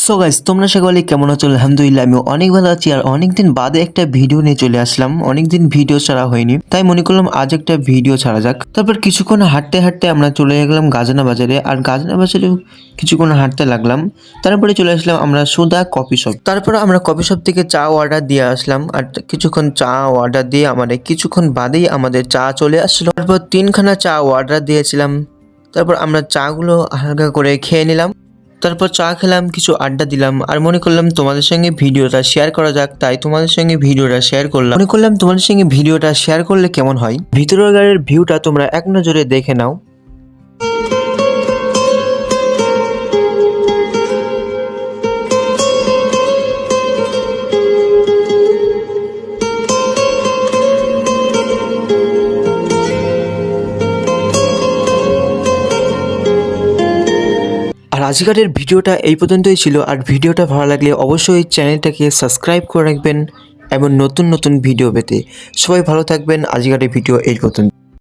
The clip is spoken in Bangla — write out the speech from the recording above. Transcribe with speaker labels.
Speaker 1: সো গাইস তোমরা সকলে কেমন আছো? আলহামদুলিল্লাহ আমি অনেক ভালো আছি। আর অনেকদিন বাদে একটা ভিডিও নিয়ে চলে আসলাম। অনেকদিন ভিডিও ছাড়া হয়নি, তাই মনে করলাম আজ একটা ভিডিও ছাড়া যাক। তারপর কিছুক্ষণ হাঁটতে হাঁটতে আমরা চলে গেলাম গাজনা বাজারে। আর গাজনা বাজারে কিছুক্ষণ হাঁটতে লাগলাম, তারপরে চলে আসলাম আমরা সুধা কফি শপ। তারপর আমরা কফি শপ থেকে চা অর্ডার দিয়ে আসলাম। আর কিছুক্ষণ চা অর্ডার দিয়ে আমাদের কিছুক্ষণ বাদেই আমাদের চা চলে আসলো। তারপর 3খানা চা অর্ডার দিয়েছিলাম। তারপর আমরা চাগুলো হালকা করে খেয়ে নিলাম। তারপর চা খেলাম, কিছু আড্ডা দিলাম। আর মনে করলাম তোমাদের সঙ্গে ভিডিওটা শেয়ার করা যাক, তাই তোমাদের সঙ্গে ভিডিওটা শেয়ার করলাম। মনে করলাম তোমাদের সঙ্গে ভিডিওটা শেয়ার করলে কেমন হয়। ভিতরের গাড়ির ভিউটা তোমরা এক নজরে দেখে নাও। আর আজকের ভিডিওটা এই পর্যন্তই ছিল। আর ভিডিওটা ভালো লাগলে অবশ্যই চ্যানেলটাকে সাবস্ক্রাইব করে রাখবেন এবং নতুন নতুন ভিডিও পেতে। সবাই ভালো থাকবেন। আজকের ভিডিও এই পর্যন্ত।